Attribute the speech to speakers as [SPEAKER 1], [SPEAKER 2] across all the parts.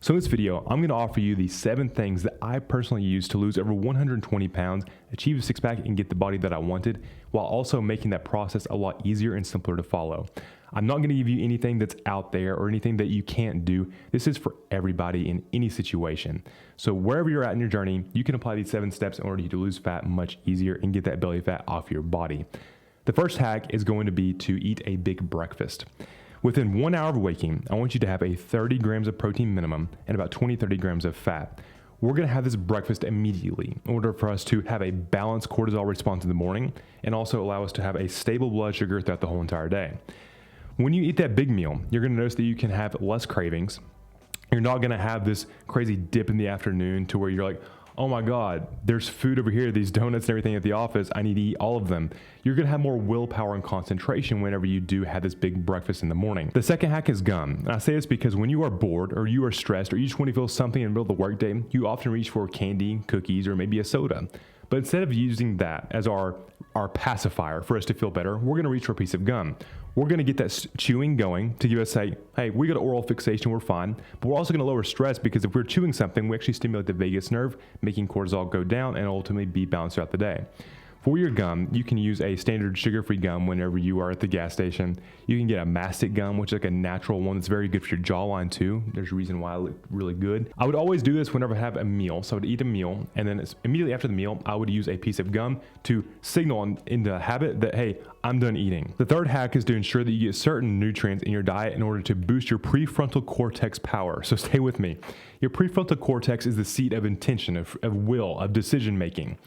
[SPEAKER 1] So in this video, I'm going to offer you the 7 things that I personally use to lose over 120 pounds, achieve a six-pack, and get the body that I wanted, while also making that process a lot easier and simpler to follow. I'm not going to give you anything that's out there or anything that you can't do. This is for everybody in any situation. So wherever you're at in your journey, you can apply these 7 steps in order to lose fat much easier and get that belly fat off your body. The first hack is going to be to eat a big breakfast. Within 1 hour of waking, I want you to have a 30 grams of protein minimum and about 20-30 grams of fat. We're going to have this breakfast immediately in order for us to have a balanced cortisol response in the morning and also allow us to have a stable blood sugar throughout the whole entire day. When you eat that big meal, you're going to notice that you can have less cravings. You're not going to have this crazy dip in the afternoon to where you're like, oh my God, there's food over here, these donuts and everything at the office, I need to eat all of them. You're gonna have more willpower and concentration whenever you do have this big breakfast in the morning. The second hack is gum. And I say this because when you are bored or you are stressed or you just want to feel something in the middle of the workday, you often reach for candy, cookies, or maybe a soda. But instead of using that as our pacifier for us to feel better, we're gonna reach for a piece of gum. We're gonna get that chewing going to give us hey, we got an oral fixation, we're fine. But we're also gonna lower stress because if we're chewing something, we actually stimulate the vagus nerve, making cortisol go down and ultimately be balanced throughout the day. For your gum, you can use a standard sugar-free gum whenever you are at the gas station. You can get a mastic gum, which is like a natural one that's very good for your jawline too. There's a reason why it looks really good. I would always do this whenever I have a meal. So I would eat a meal, and then immediately after the meal, I would use a piece of gum to signal in the habit that, hey, I'm done eating. The third hack is to ensure that you get certain nutrients in your diet in order to boost your prefrontal cortex power. So stay with me. Your prefrontal cortex is the seat of intention, of will, of decision making.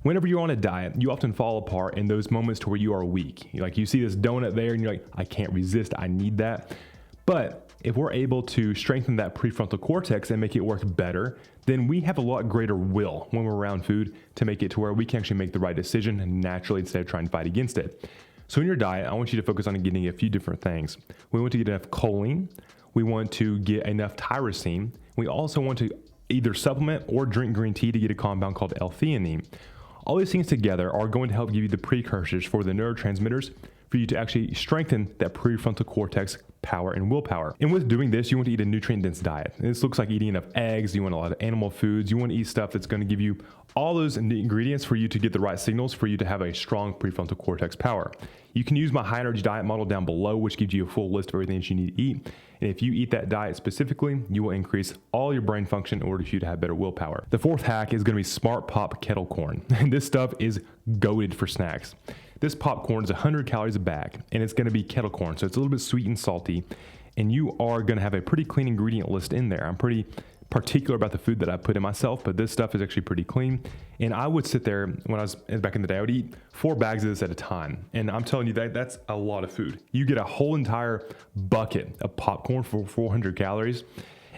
[SPEAKER 1] Whenever you're on a diet, you often fall apart in those moments to where you are weak. Like you see this donut there and you're like, I can't resist, I need that. But if we're able to strengthen that prefrontal cortex and make it work better, then we have a lot greater will when we're around food to make it to where we can actually make the right decision naturally instead of trying to fight against it. So in your diet, I want you to focus on getting a few different things. We want to get enough choline. We want to get enough tyrosine. We also want to either supplement or drink green tea to get a compound called L-theanine. All these things together are going to help give you the precursors for the neurotransmitters for you to actually strengthen that prefrontal cortex power and willpower. And with doing this, you want to eat a nutrient-dense diet. And this looks like eating enough eggs, you want a lot of animal foods, you want to eat stuff that's going to give you all those ingredients for you to get the right signals for you to have a strong prefrontal cortex power. You can use my high energy diet model down below, which gives you a full list of everything that you need to eat. And if you eat that diet specifically, you will increase all your brain function in order for you to have better willpower. The fourth hack is going to be Smart Pop kettle corn. And this stuff is goated for snacks. This popcorn is 100 calories a bag, and it's going to be kettle corn, so it's a little bit sweet and salty. And you are going to have a pretty clean ingredient list in there. I'm pretty particular about the food that I put in myself, but this stuff is actually pretty clean. And I would sit there when I was back in the day, I would eat 4 bags of this at a time. And I'm telling you that's a lot of food. You get a whole entire bucket of popcorn for 400 calories.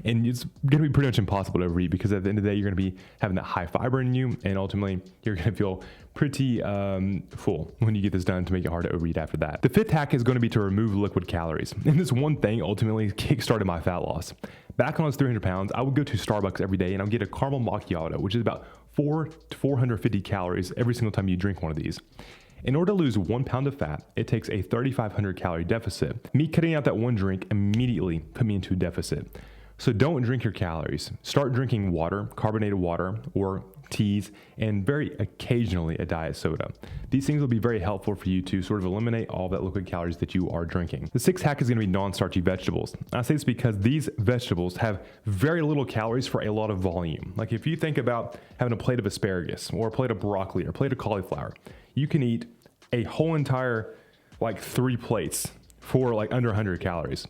[SPEAKER 1] And it's going to be pretty much impossible to overeat because at the end of the day, you're going to be having that high fiber in you. And ultimately, you're going to feel pretty full when you get this done to make it hard to overeat after that. The fifth hack is going to be to remove liquid calories. And this one thing ultimately kickstarted my fat loss. Back when I was 300 pounds, I would go to Starbucks every day and I would get a caramel macchiato, which is about 400 to 450 calories every single time you drink one of these. In order to lose 1 pound of fat, it takes a 3,500 calorie deficit. Me cutting out that one drink immediately put me into a deficit. So don't drink your calories. Start drinking water, carbonated water, or teas, and very occasionally a diet soda. These things will be very helpful for you to sort of eliminate all that liquid calories that you are drinking. The sixth hack is going to be non-starchy vegetables. I say this because these vegetables have very little calories for a lot of volume. Like if you think about having a plate of asparagus or a plate of broccoli or a plate of cauliflower, you can eat a whole entire 3 plates for under 100 calories.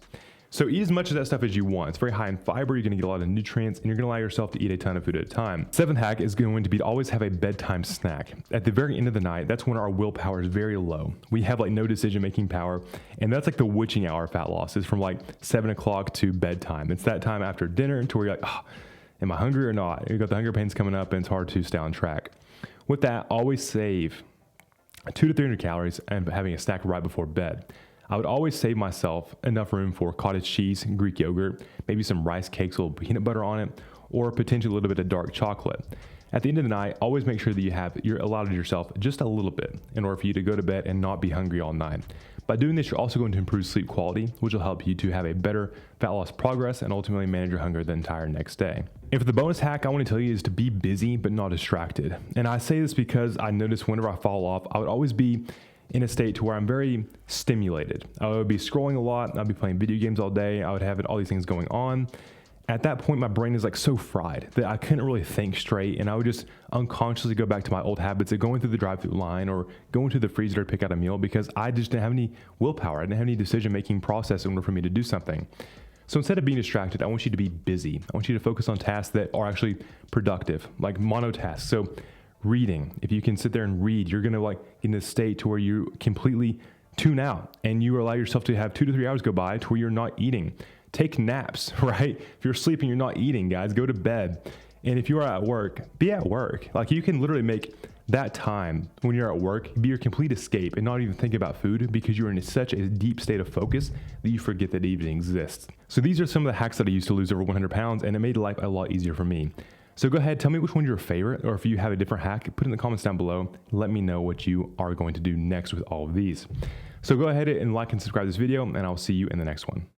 [SPEAKER 1] So eat as much of that stuff as you want. It's very high in fiber. You're going to get a lot of nutrients, and you're going to allow yourself to eat a ton of food at a time. Seventh hack is going to be to always have a bedtime snack. At the very end of the night, that's when our willpower is very low. We have no decision-making power, and that's the witching hour of fat loss is from 7 o'clock to bedtime. It's that time after dinner to where you're like, am I hungry or not? You've got the hunger pains coming up, and it's hard to stay on track. With that, always save 200 to 300 calories and having a snack right before bed. I would always save myself enough room for cottage cheese and Greek yogurt, maybe some rice cakes with a little peanut butter on it, or potentially a little bit of dark chocolate. At the end of the night, always make sure that you're allowed yourself just a little bit in order for you to go to bed and not be hungry all night. By doing this, you're also going to improve sleep quality, which will help you to have a better fat loss progress and ultimately manage your hunger the entire next day. And for the bonus hack, I want to tell you is to be busy but not distracted. And I say this because I notice whenever I fall off, I would always be in a state to where I'm very stimulated. I would be scrolling a lot. I'd be playing video games all day. I would have all these things going on. At that point, my brain is like so fried that I couldn't really think straight. And I would just unconsciously go back to my old habits of going through the drive-through line or going to the freezer to pick out a meal because I just didn't have any willpower. I didn't have any decision-making process in order for me to do something. So instead of being distracted, I want you to be busy. I want you to focus on tasks that are actually productive, like monotasks. So reading, if you can sit there and read, you're going to like in this state to where you completely tune out and you allow yourself to have 2 to 3 hours go by to where you're not eating. Take naps, right? If you're sleeping, you're not eating, guys, go to bed. And if you are at work, be at work. Like you can literally make that time when you're at work be your complete escape and not even think about food because you're in such a deep state of focus that you forget that it even exists. So these are some of the hacks that I used to lose over 100 pounds and it made life a lot easier for me. So go ahead, tell me which one's your favorite, or if you have a different hack, put it in the comments down below. Let me know what you are going to do next with all of these. So go ahead and like and subscribe to this video, and I'll see you in the next one.